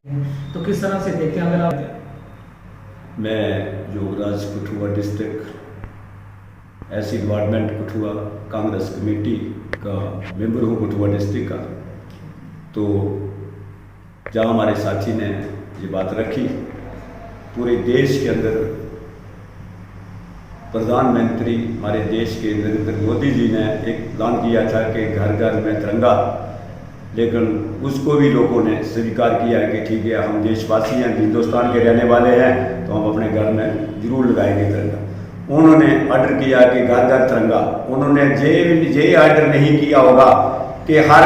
तो किस तरह से देखते हैं अगर आप? मैं योगराज कठुआ डिस्ट्रिक्ट ऐसी डिपार्टमेंट कठुआ कांग्रेस कमेटी का मेंबर हूँ कठुआ डिस्ट्रिक्ट का। तो जहाँ हमारे साथी ने ये बात रखी, पूरे देश के अंदर प्रधानमंत्री हमारे देश के नरेंद्र मोदी जी ने एक ऐलान किया था कि घर घर में तिरंगा, लेकिन उसको भी लोगों ने स्वीकार किया कि ठीक है हम देशवासी हैं, हिंदुस्तान के रहने वाले हैं, तो हम अपने घर में जरूर लगाएंगे तिरंगा। उन्होंने ऑर्डर किया कि घर घर तिरंगा। उन्होंने ये ऑर्डर नहीं किया होगा कि हर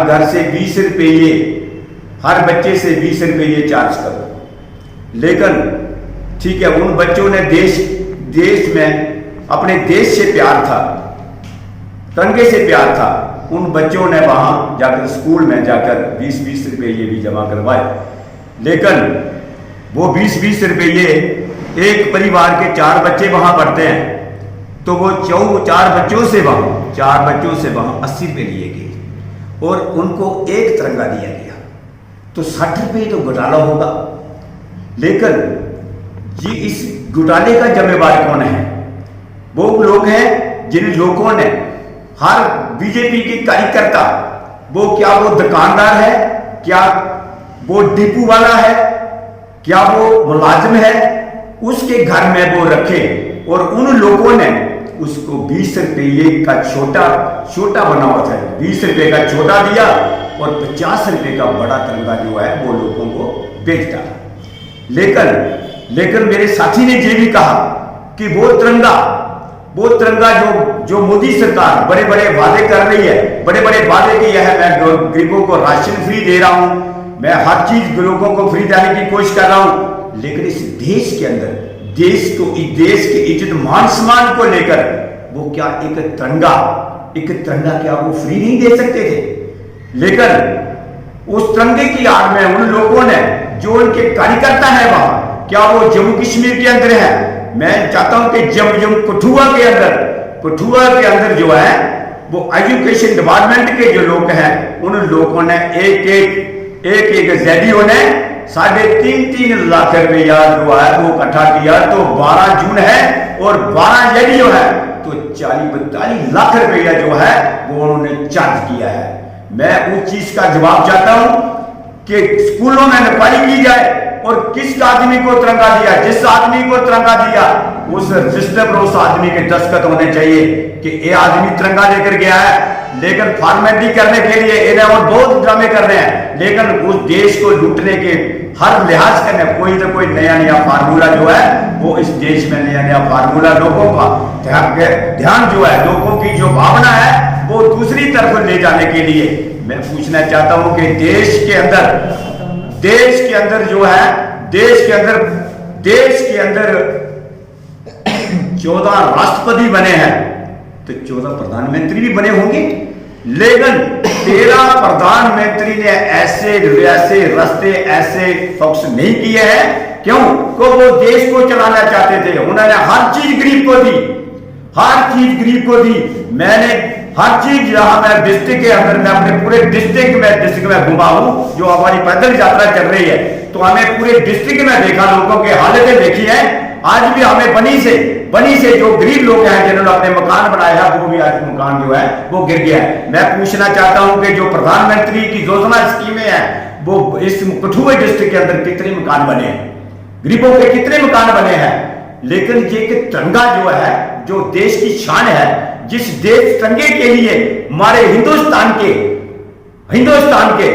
घर से 20 रुपये, हर बच्चे से 20 रुपये चार्ज करो। लेकिन ठीक है, उन बच्चों ने देश में अपने देश से प्यार था, तिरंगे से प्यार था, उन बच्चों ने वहां जाकर स्कूल में जाकर 20-20 रुपये भी जमा करवाए। लेकिन वो 20-20 रुपये, एक परिवार के 4 बच्चे वहां पढ़ते हैं, तो वो 4 बच्चों से वहां 80 रुपये लिए गए और उनको एक तिरंगा दिया गया। तो 60 रुपये तो घोटाला होगा। लेकिन जी इस घोटाले का जिम्मेवार कौन है? वो लोग हैं जिन लोगों ने, हर बीजेपी के कार्यकर्ता, वो क्या वो दुकानदार है, क्या वो डिपू वाला है, क्या वो मुलाजिम है, उसके घर में वो रखे और उन लोगों ने उसको 20 रुपये का छोटा बना हुआ था, 20 रुपये का छोटा दिया और 50 रुपये का बड़ा तिरंगा जो है वो लोगों को बेच डाला। लेकिन मेरे साथी ने ये भी कहा कि वो तिरंगा जो मोदी सरकार बड़े बड़े वादे कर रही है, बड़े बड़े वादे किए हैं, मैं गरीबों को राशन फ्री दे रहा हूं, मैं हर चीज लोगों को फ्री देने की कोशिश कर रहा हूं, लेकिन इस देश के अंदर देश के इज्जत मान सम्मान को लेकर वो क्या एक तिरंगा क्या वो फ्री नहीं दे सकते थे? लेकिन उस तिरंगे की आड़ में उन लोगों ने, जो उनके कार्यकर्ता है वहां, क्या वो जम्मू कश्मीर के अंदर है? मैं चाहता हूं कि जम्मू कठुआ के अंदर जो है वो एजुकेशन डिपार्टमेंट के जो लोग हैं, उन लोगों ने एक जेडीओ ने 3.5 लाख रुपया जो है वो इकट्ठा किया। तो 12 जून है और 12 जेडीओ है, तो 40-42 लाख रुपया जो है वो उन्होंने चार्ज किया है। मैं उस चीज का जवाब चाहता हूं कि स्कूलों में इंक्वायरी की जाए और किस आदमी को तिरंगा दिया, जिस आदमी को तिरंगा दिया उस रजिस्टर पर उस आदमी के दस्तखत होने चाहिए कि ये आदमी तिरंगा लेकर गया है। लेकिन फॉर्मेलिटी करने के लिए इन्हें और बहुत ड्रामे कर रहे हैं, लेकिन उस देश को लूटने के हर लिहाज करने कोई नया फार्मूला जो है वो इस देश में नया फार्मूला, लोगों का ध्यान जो है, लोगों की जो भावना है वो दूसरी तरफ ले जाने के लिए मैं पूछना चाहता हूं कि देश के अंदर जो है, देश के अंदर 14 राष्ट्रपति बने हैं, तो 14 प्रधानमंत्री भी बने होंगे, लेकिन 13 प्रधानमंत्री ने ऐसे फोकस नहीं किए हैं। क्यों? को वो देश को चलाना चाहते थे, उन्होंने हर चीज गरीब को दी। मैंने हर चीज, जहां मैं डिस्ट्रिक्ट के अंदर, मैं अपने पूरे डिस्ट्रिक्ट में घुमा हूं, जो हमारी पैदल यात्रा चल रही है, तो हमें पूरे डिस्ट्रिक्ट में देखा, लोगों की हालतें देखी है। आज भी हमें बनी से जो गरीब लोग हैं जिन्होंने अपने मकान बनाए हैं, वो भी आज मकान जो है वो गिर गया है। मैं पूछना चाहता हूं कि जो प्रधानमंत्री की योजना स्कीमें हैं, वो इस कठुआ डिस्ट्रिक्ट के अंदर कितने मकान बने हैं, गरीबों के कितने मकान बने हैं? लेकिन ये कि तिरंगा जो है, जो देश की शान है, जिस देश तिरंगे के लिए हमारे हिंदुस्तान के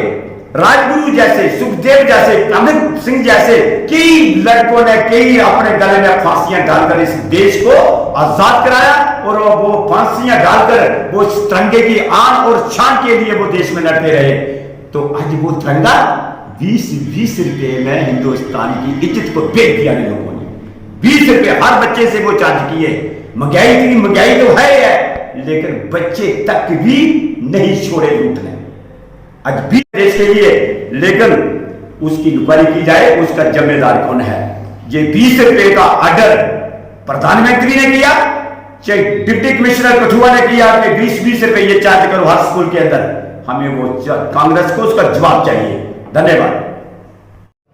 राजगुरु जैसे, सुखदेव जैसे, अमित सिंह जैसे कई लड़कों ने अपने गले में फांसियां डालकर इस देश को आजाद कराया, और वो फांसियां डालकर वो तिरंगे की आन और शान के लिए वो देश में लड़ते रहे। तो आज वो तिरंगा 20 रुपये में हिंदुस्तान की इज्जत को बेच दिया इन लोगों ने। 20 रुपये हर बच्चे से वो चार्ज किए। महंगाई तो है, लेकिन बच्चे तक भी नहीं छोड़े लूटने आज भी देश के लिए। लेकिन उसकी इंक्वायरी की जाए, उसका जिम्मेदार कौन है? ये 20 रुपये का ऑर्डर प्रधानमंत्री ने किया, चाहे डिप्टी कमिश्नर कठुआ ने किया कि 20-20 रुपये चार्ज करो हर स्कूल के अंदर, हमें वो कांग्रेस को उसका जवाब चाहिए। धन्यवाद।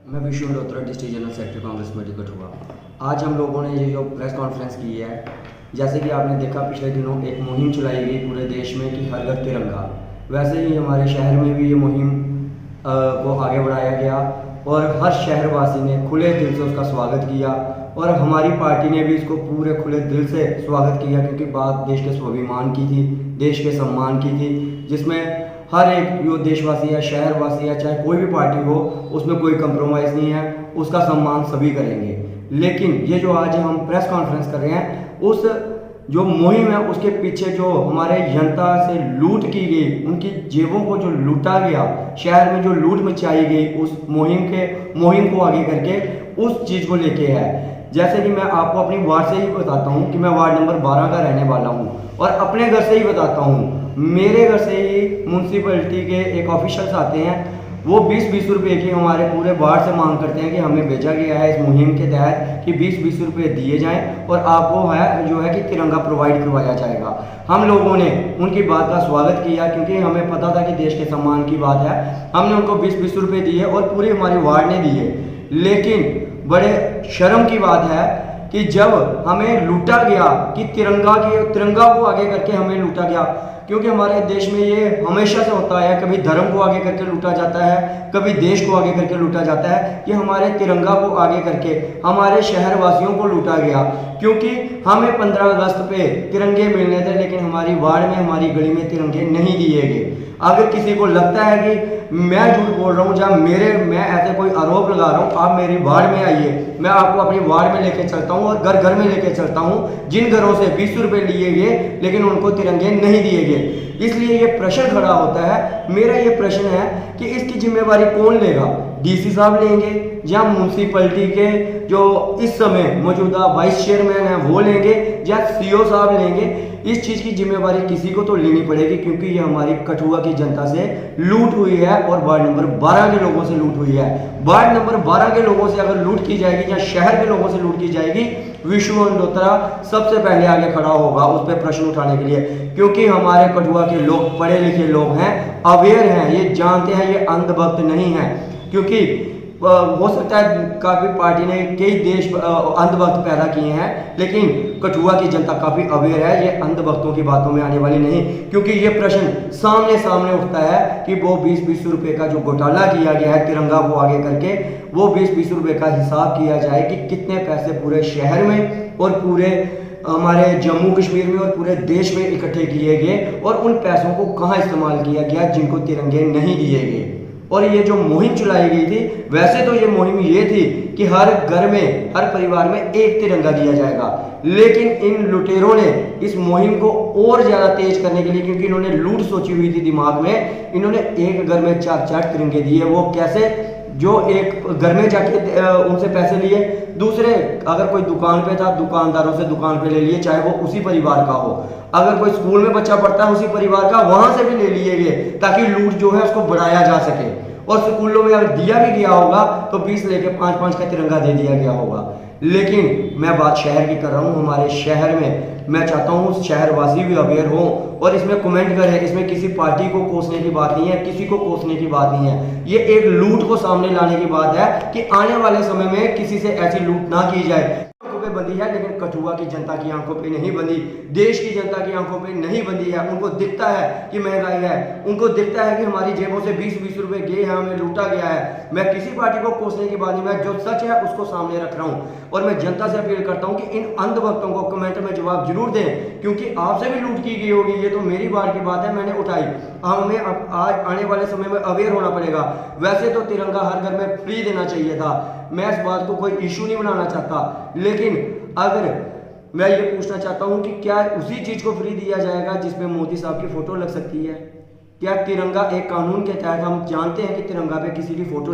मैं Vishnu Malhotra, district general secretary Congress committee Kathua. आज हम लोगों ने ये जो प्रेस कॉन्फ्रेंस की है, जैसे कि आपने देखा पिछले दिनों एक मुहिम चलाई गई पूरे देश में कि हर घर तिरंगा, वैसे ही हमारे शहर में भी ये मुहिम को आगे बढ़ाया गया और हर शहरवासी ने खुले दिल से उसका स्वागत किया और हमारी पार्टी ने भी इसको पूरे खुले दिल से स्वागत किया, क्योंकि बात देश के स्वाभिमान की थी, देश के सम्मान की थी, जिसमें हर एक जो देशवासी है, शहरवासी है, चाहे कोई भी पार्टी हो, उसमें कोई कंप्रोमाइज़ नहीं है, उसका सम्मान सभी करेंगे। लेकिन ये जो आज हम प्रेस कॉन्फ्रेंस कर रहे हैं, उस जो मुहिम है उसके पीछे जो हमारे जनता से लूट की गई, उनकी जेबों को जो लूटा गया, शहर में जो लूट मचाई गई, उस मुहिम को आगे करके उस चीज़ को लेके है। जैसे कि मैं आपको अपनी वार्ड से ही बताता हूँ कि मैं वार्ड नंबर 12 का रहने वाला हूँ और अपने घर से ही बताता हूँ। मेरे घर से ही म्यूनसिपलिटी के एक ऑफिसर्स आते हैं, वो 20-20 रुपये की हमारे पूरे वार्ड से मांग करते हैं कि हमें भेजा गया है इस मुहिम के तहत कि 20-20 रुपये दिए जाएं और आपको है जो है कि तिरंगा प्रोवाइड करवाया जाएगा। हम लोगों ने उनकी बात का स्वागत किया, क्योंकि हमें पता था कि देश के सम्मान की बात है। हमने उनको 20-20 रुपये दिए और पूरी हमारी वार्ड ने दिए। लेकिन बड़े शर्म की बात है कि जब हमें लूटा गया कि तिरंगा को आगे करके हमें लूटा गया, क्योंकि हमारे देश में ये हमेशा से होता है, कभी धर्म को आगे करके लूटा जाता है, कभी देश को आगे करके लूटा जाता है, कि हमारे तिरंगा को आगे करके हमारे शहरवासियों को लूटा गया। क्योंकि हमें 15 अगस्त पे तिरंगे मिलने थे, लेकिन हमारी वार्ड में, हमारी गली में तिरंगे नहीं दिए गए। अगर किसी को लगता है कि मैं झूठ बोल रहा हूँ या मैं ऐसे कोई आरोप लगा रहा हूँ, आप मेरी वार्ड में आइए, मैं आपको अपनी वार्ड में लेके चलता हूँ और घर घर में लेके चलता हूँ जिन घरों से 20 रुपये लिए गए लेकिन उनको तिरंगे नहीं दिए गए। इसलिए ये प्रश्न खड़ा होता है, मेरा ये प्रश्न है कि इसकी जिम्मेवारी कौन लेगा? डीसी साहब लेंगे या म्यूनसिपलिटी के जो इस समय मौजूदा वाइस चेयरमैन हैं वो लेंगे या सीओ साहब लेंगे? इस चीज़ की जिम्मेवारी किसी को तो लेनी पड़ेगी, क्योंकि ये हमारी कठुआ की जनता से लूट हुई है और वार्ड नंबर 12 के लोगों से लूट हुई है। वार्ड नंबर 12 के लोगों से अगर लूट की जाएगी या शहर के लोगों से लूट की जाएगी, विष्णु मल्होत्रा सबसे पहले आगे खड़ा होगा उस पर प्रश्न उठाने के लिए, क्योंकि हमारे कठुआ के लोग पढ़े लिखे लोग हैं, अवेयर हैं, ये जानते हैं, ये अंधभक्त नहीं है। क्योंकि हो सकता है काफ़ी पार्टी ने कई देश अंधभक्त पैदा किए हैं, लेकिन कठुआ की जनता काफ़ी अवेयर है, ये अंधभक्तों की बातों में आने वाली नहीं। क्योंकि ये प्रश्न सामने उठता है कि वो 20-20 रुपये का जो घोटाला किया गया है तिरंगा को आगे करके, वो 20-20 रुपये का हिसाब किया जाए कि कितने पैसे पूरे शहर में और पूरे हमारे जम्मू कश्मीर में और पूरे देश में इकट्ठे किए गए और उन पैसों को कहाँ इस्तेमाल किया गया जिनको तिरंगे नहीं दिए गए। और ये जो मुहिम चलाई गई थी, वैसे तो ये मुहिम ये थी कि हर घर में, हर परिवार में एक तिरंगा दिया जाएगा, लेकिन इन लुटेरों ने इस मुहिम को और ज़्यादा तेज करने के लिए, क्योंकि इन्होंने लूट सोची हुई थी दिमाग में, इन्होंने एक घर में 4-4 तिरंगे दिए। वो कैसे? जो एक घर में जाके उनसे पैसे लिए, दूसरे अगर कोई दुकान पे था, दुकानदारों से दुकान पे ले लिए, चाहे वो उसी परिवार का हो। अगर कोई स्कूल में बच्चा पढ़ता है उसी परिवार का, वहां से भी ले लिए गए ताकि लूट जो है उसको बढ़ाया जा सके। और स्कूलों में अगर दिया भी गया होगा तो 20 लेके 5-5 का तिरंगा दे दिया गया होगा। लेकिन मैं बात शहर की कर रहा हूँ, हमारे शहर में मैं चाहता हूँ शहरवासी भी अवेयर हो और इसमें कमेंट करें। इसमें किसी पार्टी को कोसने की बात नहीं है, किसी को कोसने की बात नहीं है, ये एक लूट को सामने लाने की बात है कि आने वाले समय में किसी से ऐसी लूट ना की जाए। पे बंदी है, लेकिन कठुआ की जनता की आंखों पे नहीं बंदी, देश की जनता की आंखों पे नहीं बंदी है। उनको दिखता है कि महंगाई है, उनको दिखता है कि हमारी जेबों से 20-20 रुपए गए हैं, हमें लूटा गया है। मैं किसी पार्टी को कोसने की बात नहीं, मैं जो सच है उसको सामने रख रहा हूँ और मैं जनता से अपील करता हूँ कि इन अंधभक्तों को कमेंट में जवाब जरूर दें, क्योंकि आपसे भी लूट की गई होगी। ये तो मेरी बात की बात है, मैंने उठाई। हमें अब आज आने वाले समय में अवेयर होना पड़ेगा। वैसे तो तिरंगा हर घर में फ्री देना चाहिए था, मैं इस बात को कोई इशू नहीं बनाना चाहता, लेकिन अगर मैं ये पूछना चाहता हूं कि क्या उसी चीज को फ्री दिया जाएगा जिसमें मोदी साहब की फोटो लग सकती है? क्या तिरंगा एक कानून के तहत, हम जानते हैं कि तिरंगा पे किसी की फोटो